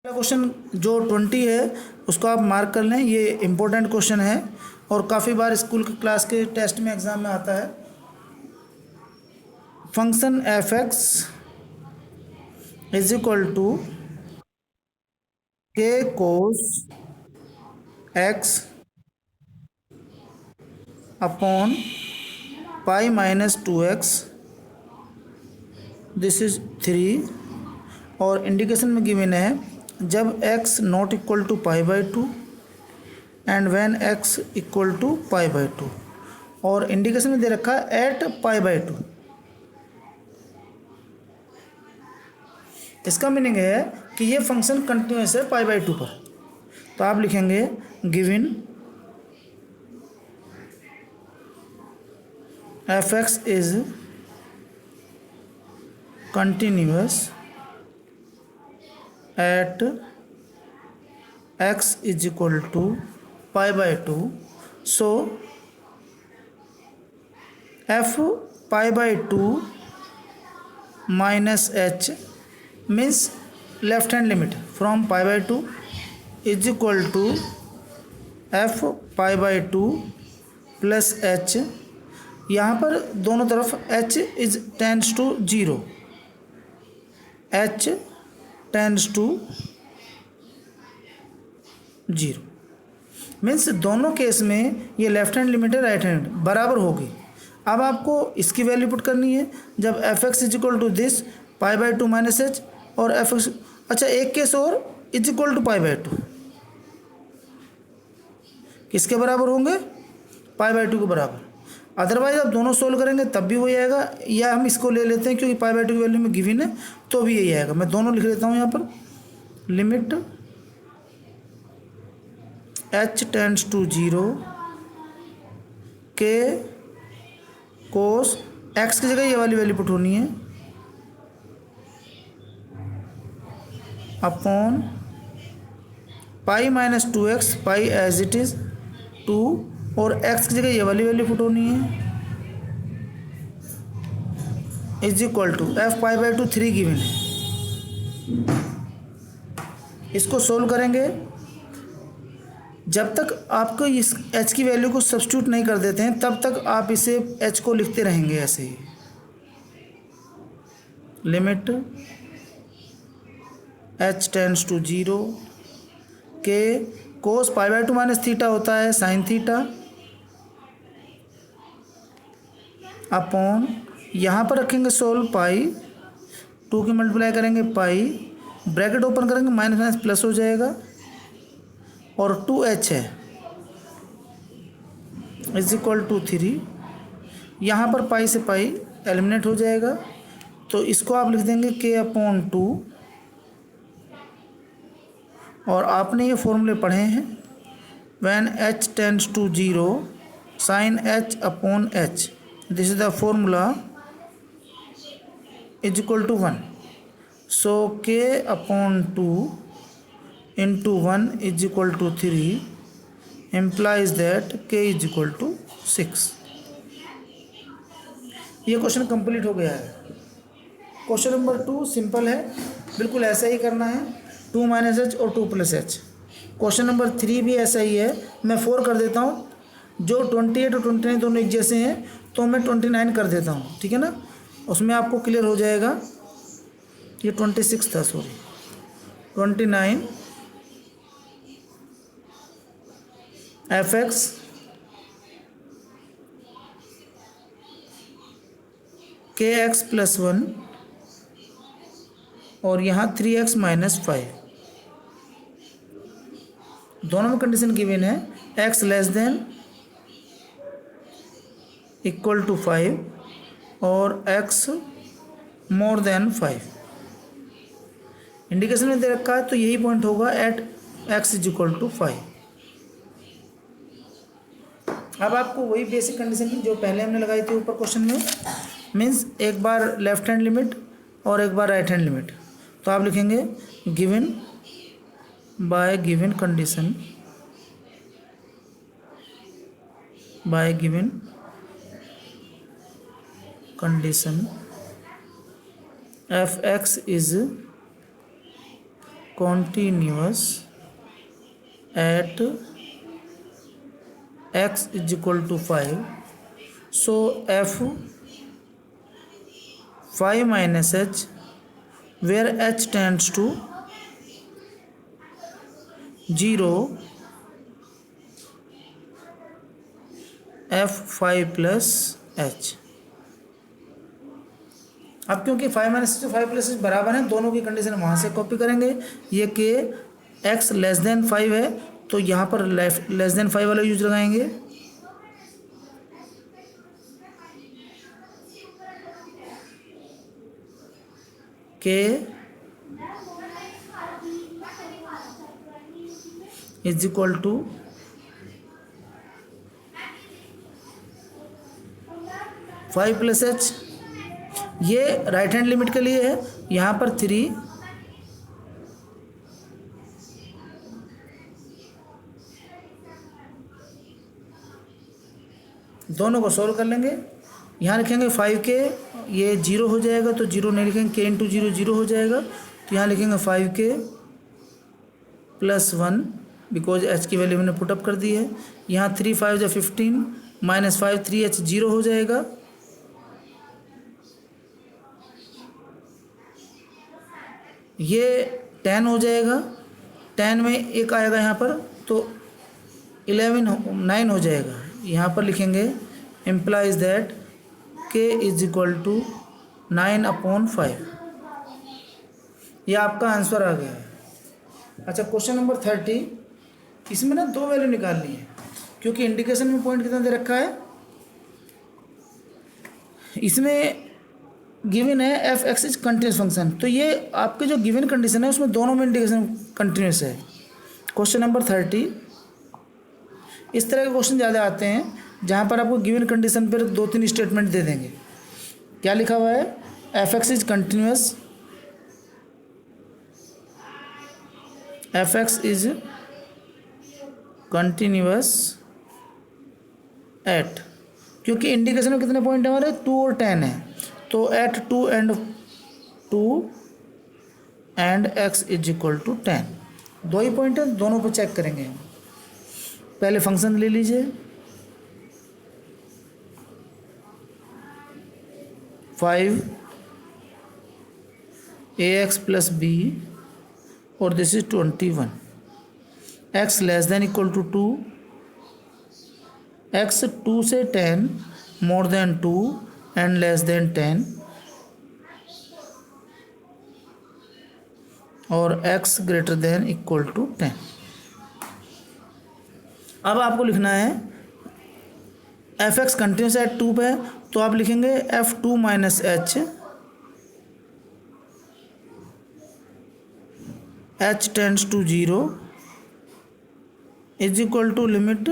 Question जो 20 है उसको आप मार्क कर लें। ये इम्पोर्टेंट क्वेश्चन है और काफ़ी बार स्कूल के क्लास के टेस्ट में एग्ज़ाम में आता है। Function F X is equal to K cos X upon pi minus 2x, this is 3। और इंडिकेशन में गिवन है जब x नॉट इक्वल टू पाई/2 and when x equal to पाई/2, और इंडिकेशन में दे रखा है एट पाई/2। इसका मीनिंग है कि ये फंक्शन कंटिन्यूस है पाई/2 पर। तो आप लिखेंगे given F X is continuous at x is equal to पाई/2, so f पाई/2 minus h means left hand limit from पाई/2 is equal to f पाई/2 plus h। यहाँ पर दोनों तरफ h is tends to 0, h tends to 0 means दोनों case में ये left hand limit है right hand बराबर होगी। अब आपको इसकी वैल्यू पुट करनी है जब F X is equal to this पाई/2 माइनस एच, और एफ एक्स, अच्छा एक केस और इज इक्वल टू पाई/2, किसके बराबर होंगे? पाई/2 के बराबर। अदरवाइज आप दोनों सोल्व करेंगे तब भी वही आएगा, या हम इसको ले लेते हैं क्योंकि पाई/2 की वैल्यू में गिवन है तो भी यही आएगा। मैं दोनों लिख लेता हूँ यहाँ पर, लिमिट h टेंड्स टू 0 के कोस x की जगह ये वाली वैल्यू पुट होनी है अपॉन पाई-2x, पाई एज इट इज 2, और x की जगह ये वाली वैल्यू पुट होनी है इज इक्वल टू f पाई/2 3 गिवन है। इसको सोल्व करेंगे, जब तक आपको इस h की वैल्यू को सब्स्टिट्यूट नहीं कर देते हैं तब तक आप इसे h को लिखते रहेंगे ऐसे ही। लिमिट h टेंड्स टू 0 के कोस पाई/2 माइनस थीटा होता है साइन थीटा अपॉन, यहाँ पर रखेंगे सोल्व पाई, 2 की मल्टीप्लाई करेंगे पाई, ब्रैकेट ओपन करेंगे माइनस माइनस प्लस हो जाएगा, और 2h है इज इक्वल टू 3। यहाँ पर पाई से पाई एलिमिनेट हो जाएगा, तो इसको आप लिख देंगे k अपॉन 2, और आपने ये फॉर्मूले पढ़े हैं when h tends to 0 sine h upon h, this is the formula is equal to 1। So k upon 2 into 1 is equal to 3 implies that k is equal to 6। ये क्वेश्चन कंप्लीट हो गया है। क्वेश्चन नंबर 2 सिंपल है, बिल्कुल ऐसा ही करना है, 2 minus H और 2 प्लस एच। क्वेश्चन नंबर 3 भी ऐसा ही है, मैं 4 कर देता हूँ, जो 28 और 29 दोनों एक जैसे हैं तो मैं 29 कर देता हूँ, ठीक है ना, उसमें आपको क्लियर हो जाएगा। ये 26 था, sorry 29 F X K X plus 1 और यहाँ 3x माइनस 5, दोनों में कंडीशन गिवन है x less than equal to 5 और x मोर देन 5। इंडिकेशन में दे रखा है तो यही पॉइंट होगा at x is equal to 5। अब आपको वही बेसिक कंडीशन जो पहले हमने लगाई थी ऊपर क्वेश्चन में, मीन्स एक बार लेफ्ट हैंड लिमिट और एक बार राइट हैंड लिमिट, तो आप लिखेंगे given by given condition, bye given condition F X is continuous at x is equal to 5, so f 5 minus h, where h tends to 0, f 5 plus h। अब क्योंकि 5 minus से 5 plus बराबर है, दोनों की कंडीशन वहाँ से कॉपी करेंगे। ये के एक्स लेस देन 5 है तो यहाँ पर लेस देन 5 वाला यूज लगाएंगे। K is equal to 5 plus H. ये राइट हैंड लिमिट के लिए है, यहाँ पर 3 दोनों को सोल्व कर लेंगे। यहाँ लिखेंगे 5 के, ये 0 हो जाएगा तो 0 नहीं लिखेंगे, के इंटू 0 0 हो जाएगा, तो यहाँ लिखेंगे 5 के प्लस 1 बिकॉज एच की वैल्यू मैंने पुटअप कर दी है। यहाँ 3 5 जो 15 माइनस 5 3h 0 हो जाएगा। ये 10 हो जाएगा, 10 में एक आएगा यहाँ पर तो 9 हो जाएगा। यहाँ पर लिखेंगे इम्प्लाइज दैट के इज इक्वल टू 9/5। ये आपका आंसर आ गया है। अच्छा, क्वेश्चन नंबर 30, इसमें ना 2 वैल्यू निकालनी है क्योंकि इंडिकेशन में पॉइंट कितना दे रखा है। इसमें गिवन है F X is continuous function, तो ये आपके जो गिवन कंडीशन है उसमें दोनों में इंडिकेशन कंटिन्यूस है। क्वेश्चन नंबर 30, इस तरह के क्वेश्चन ज़्यादा आते हैं जहाँ पर आपको गिवन कंडीशन पर 2-3 स्टेटमेंट दे देंगे। क्या लिखा हुआ है, F X is continuous, F X is continuous at, क्योंकि इंडिकेशन में कितने पॉइंट है हमारे 2 और 10 है, तो at 2 and x is equal to 10। 2 ही पॉइंट है, दोनों पर चेक करेंगे। पहले फंक्शन ले लीजिए, 5ax प्लस बी और this is 21, x less than equal to 2, x 2 से 10 more than 2 and less than 10, और x greater than equal to 10। अब आपको लिखना है एफ एक्स कंटिन्यूस एट 2 पे, तो आप लिखेंगे f2 minus h, h tends to 0 is equal to limit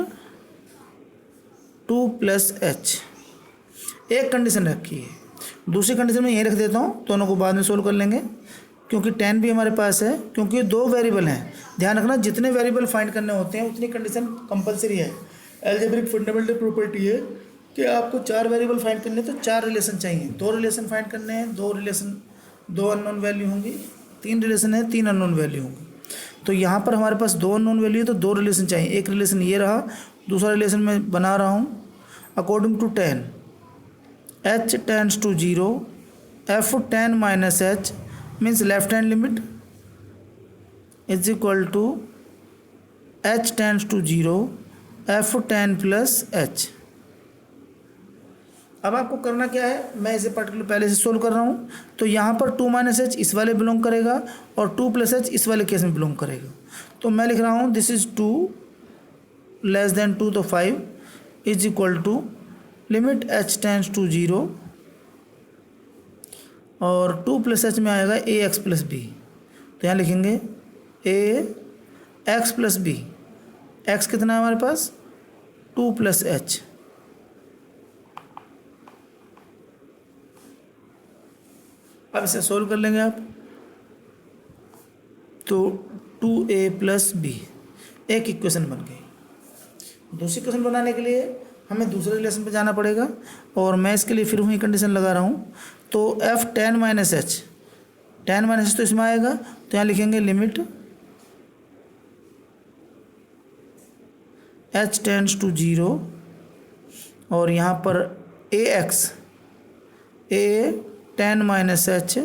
2 plus h। एक कंडीशन रखी है, दूसरी कंडीशन में यही रख देता हूँ, दोनों को बाद में सोल्व कर लेंगे क्योंकि 10 भी हमारे पास है, क्योंकि 2 वेरिएबल हैं। ध्यान रखना, जितने वेरिएबल फाइंड करने होते हैं उतनी कंडीशन कंपलसरी है। अलजेब्रिक फंडामेंटल प्रॉपर्टी है कि आपको 4 वेरिएबल फाइंड करने तो 4 रिलेशन चाहिए। 2 रिलेशन फाइंड करने हैं, 2 अननोन वैल्यू होंगी, 3 रिलेशन है, 3 अननोन वैल्यू होंगी। तो यहाँ पर हमारे पास 2 अननोन वैल्यू है तो 2 रिलेशन चाहिए। एक रिलेशन ये रहा, दूसरा रिलेशन मैं बना रहा हूँ according to 10, h tends to 0, f 10 minus h means left hand limit is equal to h tends to 0, f 10 plus h। अब आपको करना क्या है, मैं इसे पर्टिकुलर पहले से सोल्व कर रहा हूँ। तो यहाँ पर 2 माइनस h इस वाले बिलोंग करेगा और 2 प्लस h इस वाले केस में बिलोंग करेगा। तो मैं लिख रहा हूँ दिस इज 2 लेस देन 2 तो 5 is equal to limit h tends to 0 और 2 प्लस h में आएगा ए एक्स प्लस बी। तो यहाँ लिखेंगे ए एक्स प्लस बी, एक्स कितना है हमारे पास 2 प्लस h। अब इसे सोल्व कर लेंगे आप, तो 2a प्लस बी एक इक्वेशन बन गई। दूसरी इक्वेशन बनाने के लिए हमें दूसरे रिलेशन पे जाना पड़ेगा और मैं इसके लिए फिर वही कंडीशन लगा रहा हूँ। तो f 10 minus h, 10 minus h तो इसमें आएगा, तो यहाँ लिखेंगे लिमिट h टेंड्स टू 0 और यहाँ पर A X A ten minus H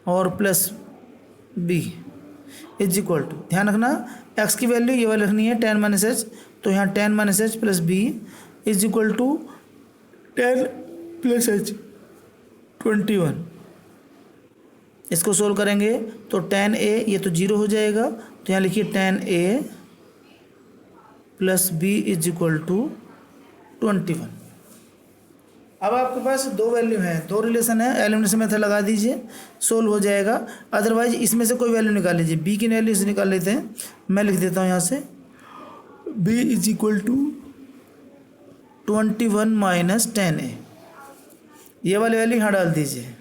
और plus B is equal to, ध्यान रखना x की वैल्यू ये वाली रखनी है टेन माइनस एच, तो यहाँ ten minus H plus B is equal to ten plus H 21। इसको सोल्व करेंगे तो टेन ए ये तो 0 हो जाएगा, तो यहाँ लिखिए ten A plus B is equal to 21। अब आपके पास दो वैल्यू हैं, दो रिलेशन है, एलिमिनेशन मेथड लगा दीजिए, सोल्व हो जाएगा। अदरवाइज इसमें से कोई वैल्यू निकाल लीजिए, बी की वैल्यू से निकाल लेते हैं। मैं लिख देता हूँ यहाँ से B is equal to 21 minus 10a, ये वाली वैल्यू यहाँ डाल दीजिए।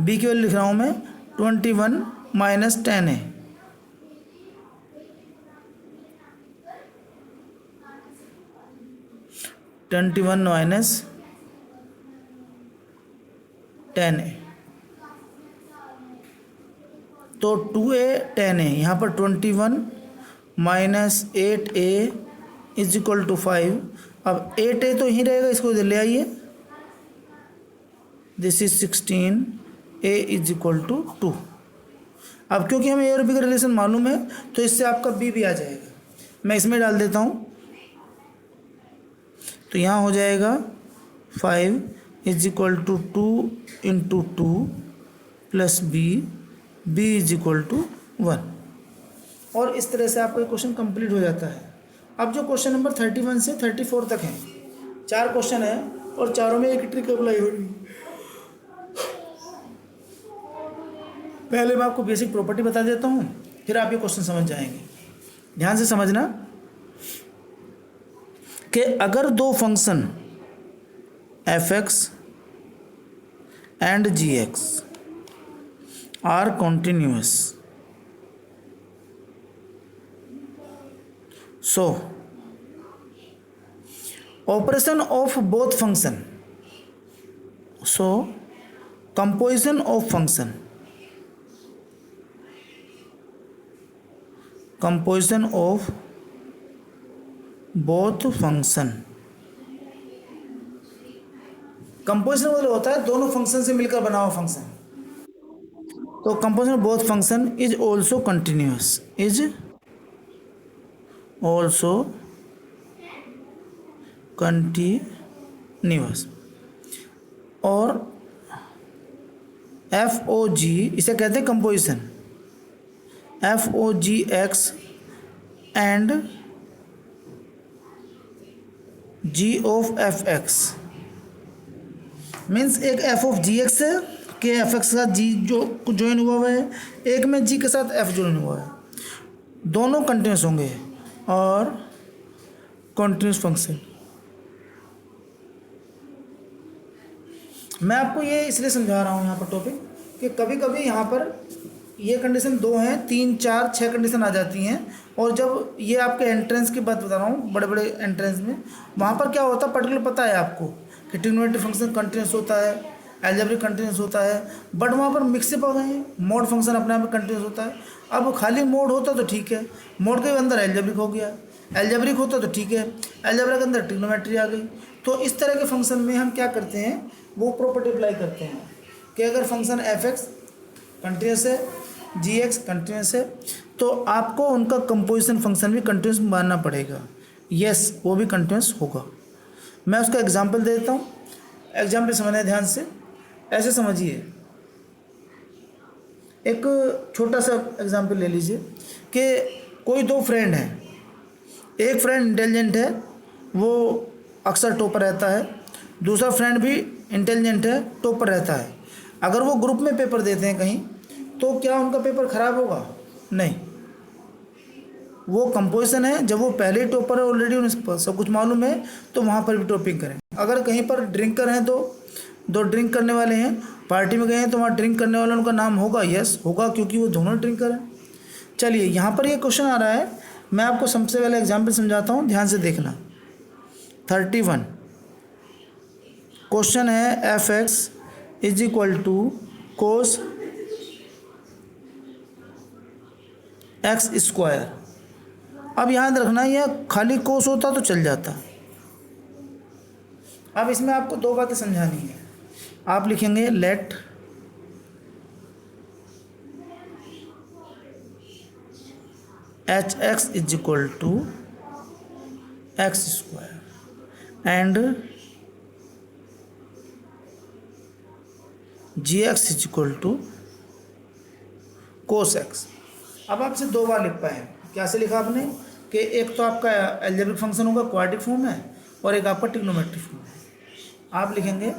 बी की वैल्यू लिख रहा हूँ मैं 21 minus 10a, twenty one minus 10a, तो 2a 10a, यहाँ पर 21 minus 8a is equal to 5। अब 8a तो यहीं रहेगा, इसको इधर ले आइए, this is 16a is equal to 2। अब क्योंकि हमें ए और बी का रिलेशन मालूम है तो इससे आपका बी भी आ जाएगा। मैं इसमें डाल देता हूँ, तो यहाँ हो जाएगा 5 is equal to 2 into 2 plus B is equal to 1। और इस तरह से आपका क्वेश्चन कंप्लीट हो जाता है। अब जो क्वेश्चन नंबर 31 से 34 तक हैं, 4 क्वेश्चन है और चारों में एक ट्रिक अप्लाई हो रही है। पहले मैं आपको बेसिक प्रॉपर्टी बता देता हूँ, फिर आप ये क्वेश्चन समझ जाएंगे। ध्यान से समझना कि अगर दो function F X and G X are continuous, so operation of both function, so composition of function, composition of both function, composition मतलब होता है दोनों फंक्शन से मिलकर बना हुआ फंक्शन, तो composition of both function is also continuous, is also continuous. और एफ ओ जी इसे कहते हैं composition, F O G X and G of F X means एक एफ ऑफ जी एक्स है कि एफ एक्स के साथ जी जो ज्वाइन हुआ है, एक में जी के साथ एफ ज्वाइन हुआ है, दोनों कंटिन्यूस होंगे और कंटिन्यूस फंक्शन। मैं आपको ये इसलिए समझा रहा हूँ यहाँ पर टॉपिक कि कभी कभी यहाँ पर ये कंडीशन 2 हैं, 3, 4, 6 कंडीशन आ जाती हैं। और जब ये आपके एंट्रेंस की बात बता रहा हूँ, बड़े बड़े एंट्रेंस में वहाँ पर क्या होता है पर्टिकुलर पता है आपको कि ट्रिग्नोमेट्रिक फंक्शन कंटिन्यूस होता है, एल्जेब्रिक कंटिन्यूस होता है, बट वहाँ पर मिक्सअप हो गए हैं, मोड फंक्शन अपने आप में कंटिन्यूस होता है। अब खाली मोड होता तो ठीक है, मोड के अंदर एल्जेब्रिक हो गया, एल्जेब्रिक होता तो ठीक है, एल्जेब्रा के अंदर ट्रिग्नोमेट्री आ गई। तो इस तरह के फंक्शन में हम क्या करते हैं, वो प्रॉपर्टी अप्लाई करते हैं कि अगर फंक्शन एफ एक्स कंटिन्यूस है, जी एक्स कंटिन्यूस है, तो आपको उनका कंपोजिशन फंक्शन भी कंटिन्यूस मानना पड़ेगा। यस, वो भी कंटिन्यूस होगा। मैं उसका एग्जांपल दे देता हूँ, एग्जाम्पल समझना ध्यान से, ऐसे समझिए। एक छोटा सा एग्जांपल ले लीजिए कि कोई 2 फ्रेंड हैं, एक फ्रेंड इंटेलिजेंट है, वो अक्सर टॉपर रहता है, दूसरा फ्रेंड भी इंटेलिजेंट है, टॉपर रहता है। अगर वो ग्रुप में पेपर देते हैं कहीं, तो क्या उनका पेपर ख़राब होगा? नहीं, वो कंपोजिशन है। जब वो पहले ही टॉपर है, ऑलरेडी उन्हें सब कुछ मालूम है, तो वहाँ पर भी टॉपिंग करें। अगर कहीं पर ड्रिंकर हैं, तो 2 ड्रिंक करने वाले हैं, पार्टी में गए हैं, तो वहाँ ड्रिंक करने वाला उनका नाम होगा? यस होगा, क्योंकि वो दोनों ड्रिंकर हैं। चलिए, यहाँ पर ये क्वेश्चन आ रहा है, मैं आपको सबसे पहले एग्जाम्पल समझाता हूँ, ध्यान से देखना। 31 क्वेश्चन है, F X is equal to cos X square. अब याद रखना यह खाली कोस होता तो चल जाता। अब इसमें आपको दो बातें समझानी है। आप लिखेंगे let H X is equal to X square and G X is equal to cos X. अब आप इसे दो बार लिख पाए। क्या से लिखा आपने कि एक तो आपका एल्जेब्रिक फंक्शन होगा क्वाड्रेटिक फॉर्म है और एक आपका ट्रिग्नोमेट्रिक फॉर्म है। आप लिखेंगे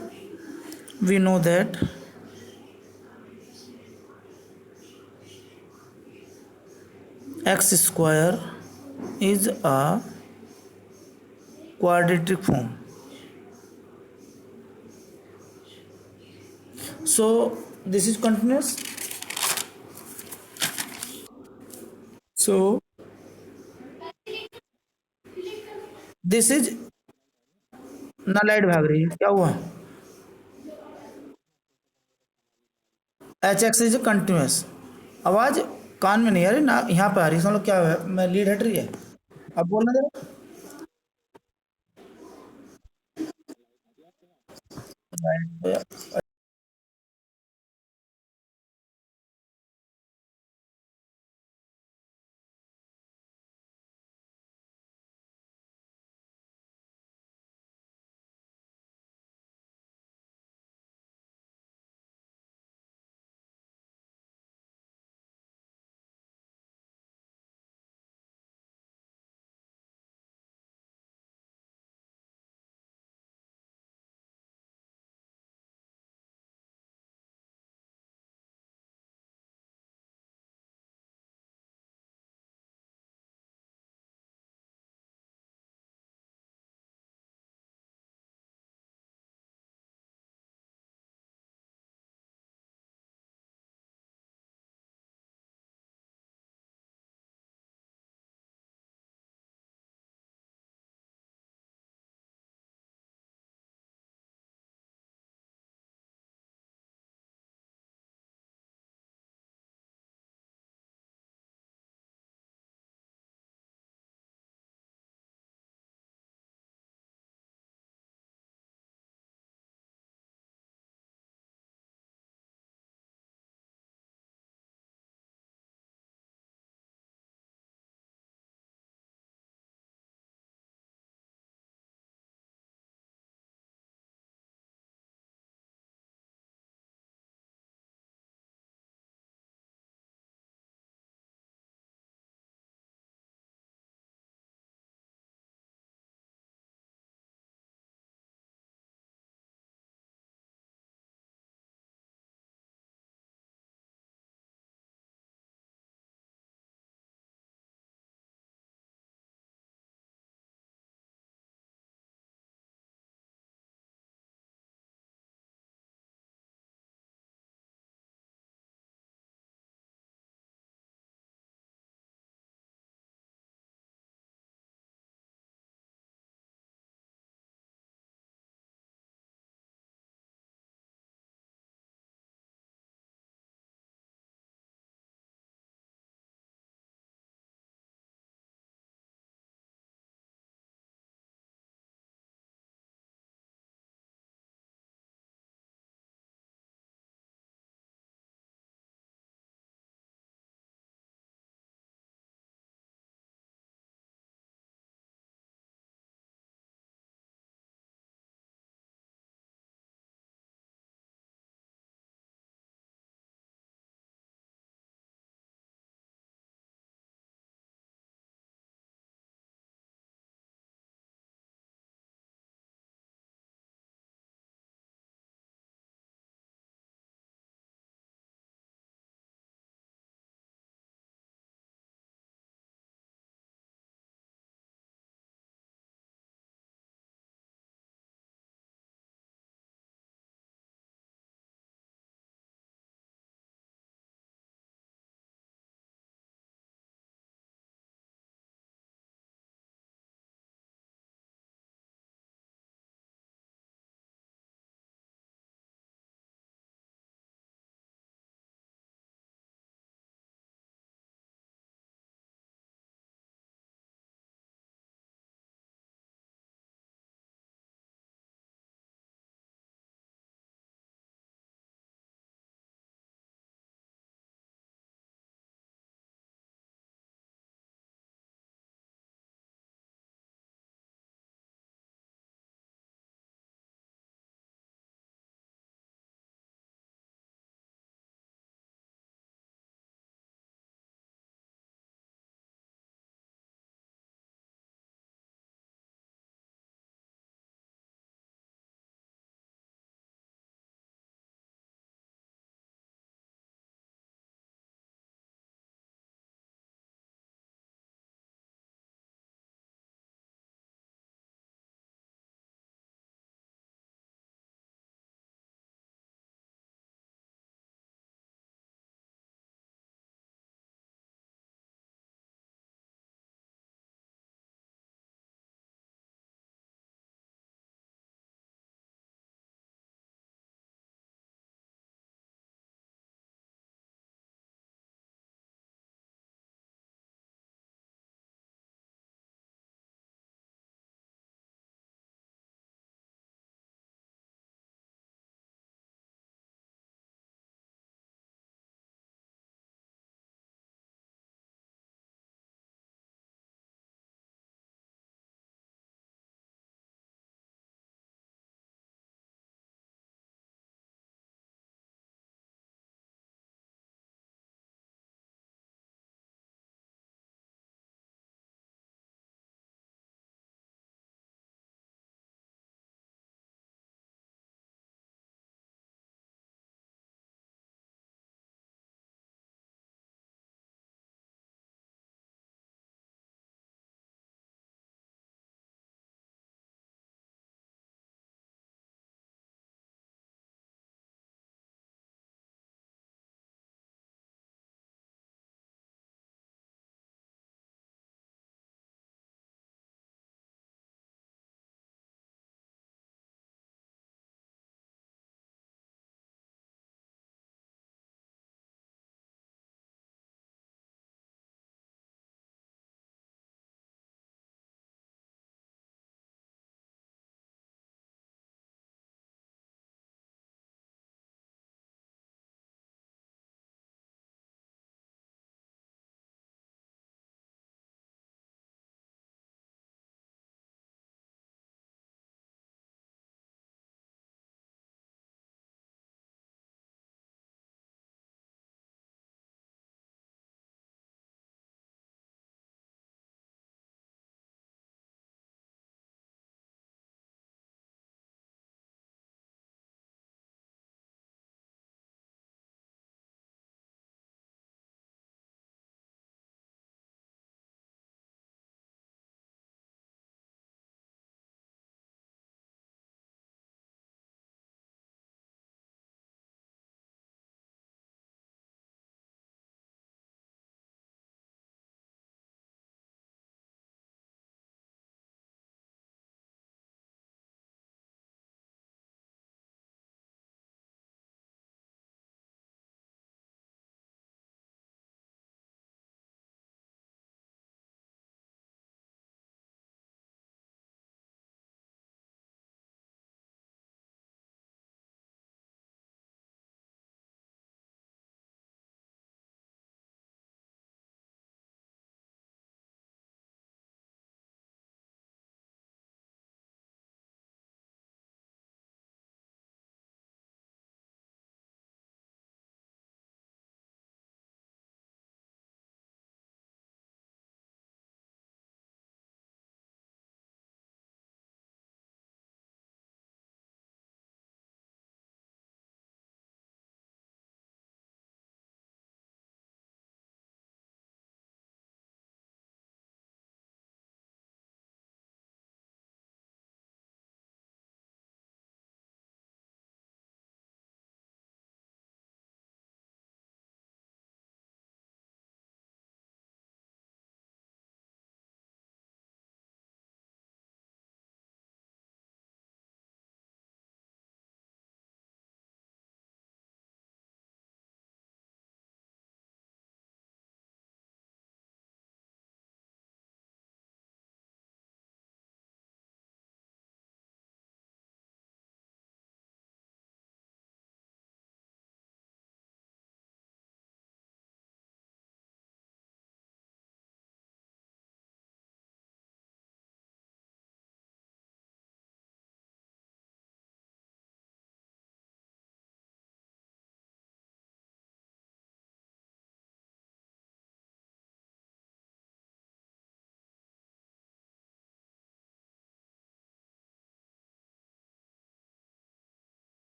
we know that X square is a quadratic form. So this is continuous. So this is ना लाइट भाग रही है क्या हुआ। H X is continuous. आवाज कान में नहीं आ रही ना यहाँ पे आ रही है। समझ लो क्या है मैं लीड हट रही है। अब बोलना जरा।